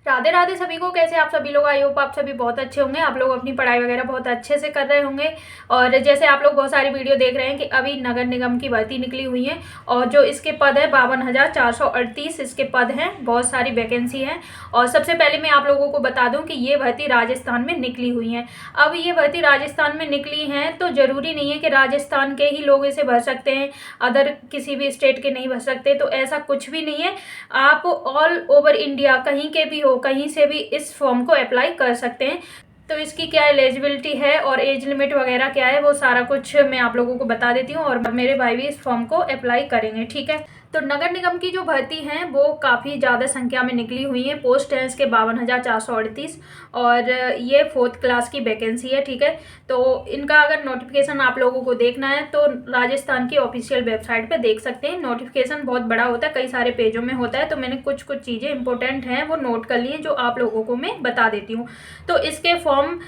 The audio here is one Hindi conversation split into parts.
राधे राधे सभी को। कैसे आप सभी लोग? आई होप आप सभी बहुत अच्छे होंगे। आप लोग अपनी पढ़ाई वगैरह बहुत अच्छे से कर रहे होंगे। और जैसे आप लोग बहुत सारी वीडियो देख रहे हैं कि अभी नगर निगम की भर्ती निकली हुई है और जो इसके पद है 52,438 इसके पद हैं, बहुत सारी वैकेंसी हैं। और सबसे पहले मैं आप लोगों को बता दूं कि ये भर्ती राजस्थान में निकली हुई है। अब ये भर्ती राजस्थान में निकली हैं तो ज़रूरी नहीं है कि राजस्थान के ही लोग इसे भर सकते हैं, अदर किसी भी स्टेट के नहीं भर सकते। तो ऐसा कुछ भी नहीं है, आप ऑल ओवर इंडिया कहीं के भी हो, कहीं से भी इस फॉर्म को अप्लाई कर सकते हैं। तो इसकी क्या एलिजिबिलिटी है और एज लिमिट वगैरह क्या है वो सारा कुछ मैं आप लोगों को बता देती हूँ और मेरे भाई भी इस फॉर्म को अप्लाई करेंगे। ठीक है, तो नगर निगम की जो भर्ती हैं वो काफ़ी ज़्यादा संख्या में निकली हुई हैं। पोस्ट हैं इसके 52,438 और ये 4th क्लास की वैकेंसी है। ठीक है, तो इनका अगर नोटिफिकेशन आप लोगों को देखना है तो राजस्थान की ऑफिशियल वेबसाइट पे देख सकते हैं। नोटिफिकेशन बहुत बड़ा होता है, कई सारे पेजों में होता है, तो मैंने कुछ चीज़ें इंपॉर्टेंट हैं वो नोट कर ली हैं जो आप लोगों को मैं बता देती हूँ। तो इसके फॉर्म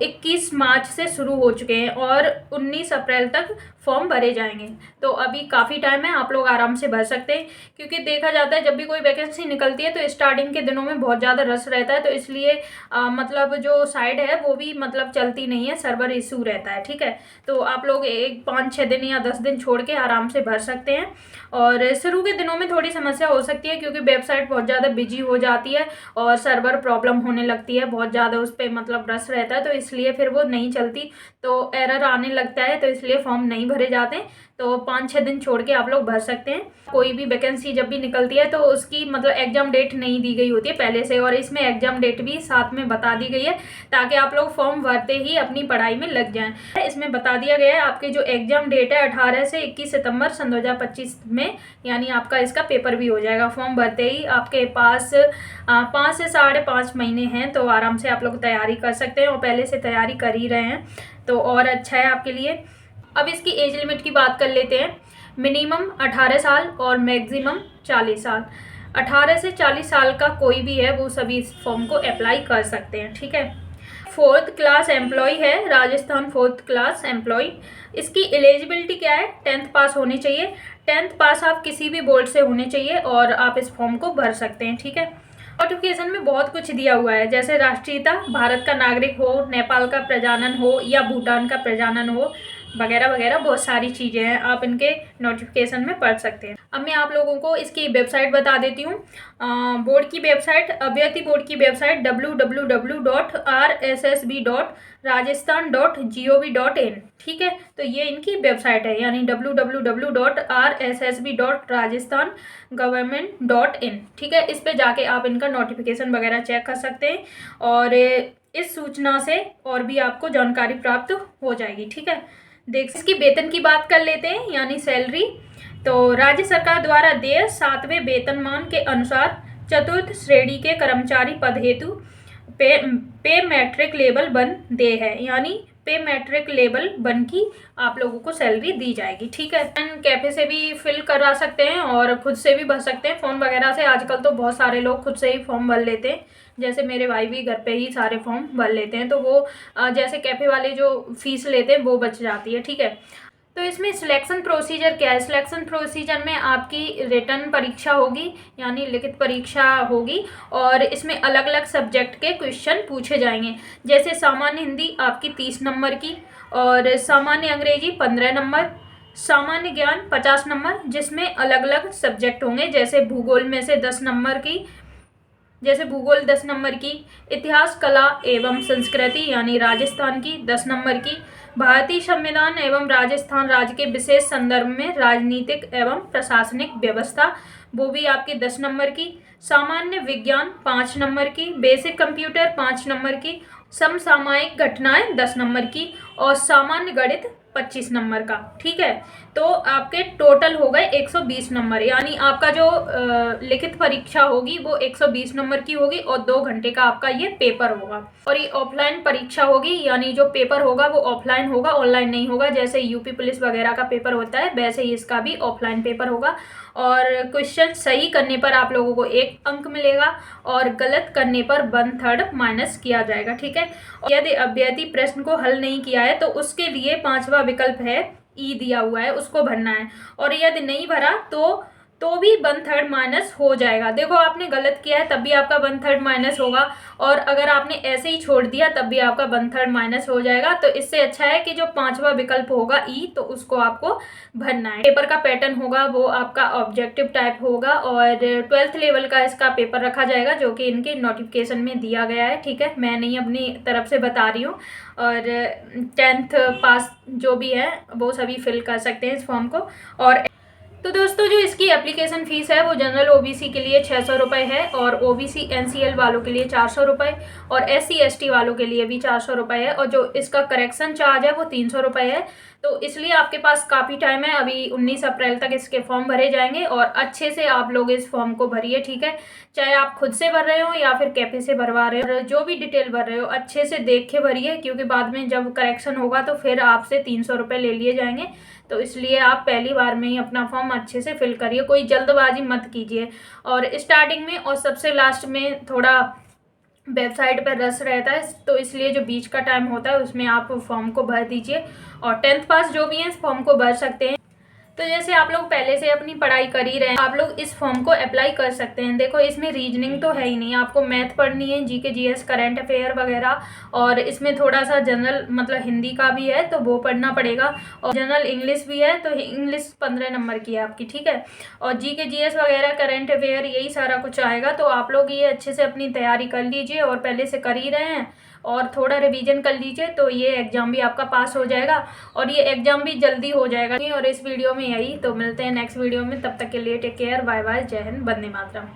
21 मार्च से शुरू हो चुके हैं और 19 अप्रैल तक फॉर्म भरे जाएंगे। तो अभी काफ़ी टाइम है, आप लोग आराम से भर सकते हैं। क्योंकि देखा जाता है जब भी कोई वैकेंसी निकलती है तो स्टार्टिंग के दिनों में बहुत ज़्यादा रश रहता है, तो इसलिए मतलब जो साइड है वो भी मतलब चलती नहीं है, सर्वर इशू रहता है। ठीक है, तो आप लोग 5-6 दिन या 10 दिन छोड़ के आराम से भर सकते हैं। और शुरू के दिनों में थोड़ी समस्या हो सकती है क्योंकि वेबसाइट बहुत ज़्यादा बिजी हो जाती है और सर्वर प्रॉब्लम होने लगती है, बहुत ज़्यादा उस पर मतलब रश रहता है, तो इसलिए फिर वो नहीं चलती, तो एरर आने लगता है, तो इसलिए फॉर्म नहीं भरे जाते। तो 5-6 दिन छोड़ के आप लोग भर सकते हैं। कोई भी वैकेंसी जब भी निकलती है तो उसकी मतलब एग्जाम डेट नहीं दी गई होती है पहले से, और इसमें एग्जाम डेट भी साथ में बता दी गई है ताकि आप लोग फॉर्म भरते ही अपनी पढ़ाई में लग जाएं। इसमें बता दिया गया है आपके जो एग्जाम डेट है 18 से 21 सितंबर सन 2025 में, यानी आपका इसका पेपर भी हो जाएगा। फॉर्म भरते ही आपके पास 5 से 5.5 महीने हैं, तो आराम से आप लोग तैयारी कर सकते हैं और पहले से तैयारी कर ही रहे हैं तो और अच्छा है आपके लिए। अब इसकी एज लिमिट की बात कर लेते हैं। मिनिमम 18 साल और मैक्सिमम 40 साल। 18 से 40 साल का कोई भी है वो सभी इस फॉर्म को अप्लाई कर सकते हैं। ठीक है, 4th क्लास एम्प्लॉय है राजस्थान, 4th क्लास एम्प्लॉय। इसकी एलिजिबिलिटी क्या है? 10th पास होनी चाहिए। 10th पास आप किसी भी बोर्ड से होने चाहिए और आप इस फॉर्म को भर सकते हैं। ठीक है, नोटिफिकेशन में बहुत कुछ दिया हुआ है, जैसे राष्ट्रीयता, भारत का नागरिक हो, नेपाल का प्रजनन हो या भूटान का प्रजनन हो, वगैरह वगैरह बहुत सारी चीज़ें हैं, आप इनके नोटिफिकेशन में पढ़ सकते हैं। अब मैं आप लोगों को इसकी वेबसाइट बता देती हूँ। बोर्ड की वेबसाइट, अभ्यर्थी बोर्ड की वेबसाइट www.rssb.rajasthan.gov.in। ठीक है, तो ये इनकी वेबसाइट है, यानी www.rssb.rajasthan.government.in। ठीक है, इस पे जाके आप इनका नोटिफिकेशन वगैरह चेक कर सकते हैं और इस सूचना से और भी आपको जानकारी प्राप्त हो जाएगी। ठीक है, इसकी वेतन की बात कर लेते हैं, यानी सैलरी। तो राज्य सरकार द्वारा देय 7वें वेतनमान के अनुसार चतुर्थ श्रेणी के कर्मचारी पद हेतु पे मैट्रिक लेवल 1 दे है, यानी पे मैट्रिक लेवल 1 की आप लोगों को सैलरी दी जाएगी। ठीक है, कैफे से भी फिल करा सकते हैं और खुद से भी भर सकते हैं फॉर्म वगैरह से। आजकल तो बहुत सारे लोग खुद से ही फॉर्म भर लेते हैं, जैसे मेरे भाई भी घर पे ही सारे फॉर्म भर लेते हैं, तो वो जैसे कैफे वाले जो फीस लेते हैं वो बच जाती है। ठीक है, तो इसमें सिलेक्शन प्रोसीजर क्या है? सिलेक्शन प्रोसीजर में आपकी रिटन परीक्षा होगी, यानी लिखित परीक्षा होगी, और इसमें अलग अलग सब्जेक्ट के क्वेश्चन पूछे जाएंगे। जैसे सामान्य हिंदी आपकी 30 नंबर की, और सामान्य अंग्रेजी 15 नंबर, सामान्य ज्ञान 50 नंबर, जिसमें अलग अलग सब्जेक्ट होंगे। जैसे भूगोल में से 10 नंबर की, जैसे भूगोल 10 नंबर की, इतिहास, कला एवं संस्कृति यानी राजस्थान की 10 नंबर की, भारतीय संविधान एवं राजस्थान राज्य के विशेष संदर्भ में राजनीतिक एवं प्रशासनिक व्यवस्था, वो भी आपकी 10 नंबर की, सामान्य विज्ञान 5 नंबर की, बेसिक कंप्यूटर 5 नंबर की, समसामयिक घटनाएं 10 नंबर की, और सामान्य गणित 25 नंबर का। ठीक है, तो आपके टोटल हो गए 120 नंबर, यानी आपका जो लिखित परीक्षा होगी वो 120 नंबर की होगी और 2 घंटे का आपका ये पेपर होगा। और ये ऑफलाइन परीक्षा होगी, यानी जो पेपर होगा वो ऑफलाइन होगा, ऑनलाइन नहीं होगा। जैसे यूपी पुलिस वगैरह का पेपर होता है वैसे ही इसका भी ऑफलाइन पेपर होगा, और क्वेश्चन सही करने पर आप लोगों को 1 अंक मिलेगा और गलत करने पर 1/3 माइनस किया जाएगा। ठीक है, यदि अभ्यर्थी प्रश्न को हल नहीं किया है तो उसके लिए 5वां विकल्प है, ई दिया हुआ है, उसको भरना है, और यदि नहीं भरा तो तो भी 1/3 माइनस हो जाएगा। देखो आपने गलत किया है तब भी आपका 1/3 माइनस होगा, और अगर आपने ऐसे ही छोड़ दिया तब भी आपका 1/3 माइनस हो जाएगा। तो इससे अच्छा है कि जो 5वां विकल्प होगा ई, तो उसको आपको भरना है। पेपर का पैटर्न होगा वो आपका ऑब्जेक्टिव टाइप होगा, और 12th लेवल का इसका पेपर रखा जाएगा, जो कि इनके नोटिफिकेशन में दिया गया है। ठीक है, मैं नहीं अपनी तरफ से बता रही हूँ। और 10th पास जो भी है वो सभी फिल कर सकते हैं इस फॉर्म को। और तो दोस्तों जो इसकी एप्लीकेशन फ़ीस है वो जनरल ओबीसी के लिए 600 रुपये है, और ओबीसी एनसीएल वालों के लिए 400 रुपये, और एससी एसटी वालों के लिए भी 400 रुपये है, और जो इसका करेक्शन चार्ज है वो 300 रुपये है। तो इसलिए आपके पास काफ़ी टाइम है, अभी 19 अप्रैल तक इसके फॉर्म भरे जाएंगे, और अच्छे से आप लोग इस फॉर्म को भरिए। ठीक है, चाहे आप खुद से भर रहे हो या फिर कैफे से भरवा रहे हो, जो भी डिटेल भर रहे हो अच्छे से देख के भरिए, क्योंकि बाद में जब करेक्शन होगा तो फिर आपसे 300 रुपये ले लिए जाएंगे। तो इसलिए आप पहली बार में ही अपना फॉर्म अच्छे से फिल करिए, कोई जल्दबाजी मत कीजिए। और स्टार्टिंग में और सबसे लास्ट में थोड़ा वेबसाइट पर रश रहता है, तो इसलिए जो बीच का टाइम होता है उसमें आप फॉर्म को भर दीजिए, और 10th पास जो भी हैं इस फॉर्म को भर सकते हैं। तो जैसे आप लोग पहले से अपनी पढ़ाई कर ही रहे हैं, आप लोग इस फॉर्म को अप्लाई कर सकते हैं। देखो इसमें रीजनिंग तो है ही नहीं, आपको मैथ पढ़नी है, जीके जीएस करंट अफेयर वगैरह, और इसमें थोड़ा सा जनरल मतलब हिंदी का भी है तो वो पढ़ना पड़ेगा, और जनरल इंग्लिश भी है तो इंग्लिश 15 नंबर की है आपकी। ठीक है, और जीके जीएस वगैरह करंट अफेयर यही सारा कुछ आएगा। तो आप लोग ये अच्छे से अपनी तैयारी कर लीजिए, और पहले से कर ही रहे हैं और थोड़ा रिवीजन कर लीजिए, तो ये एग्ज़ाम भी आपका पास हो जाएगा, और ये एग्ज़ाम भी जल्दी हो जाएगा। और इस वीडियो में यही, तो मिलते हैं नेक्स्ट वीडियो में, तब तक के लिए टेक केयर, बाय बाय, जय हिंद, वंदे मातरम।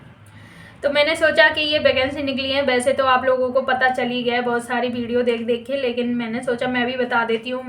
तो मैंने सोचा कि ये वैकेंसी निकली है, वैसे तो आप लोगों को पता चल ही गया है बहुत सारी वीडियो देख देख के, लेकिन मैंने सोचा मैं भी बता देती हूँ।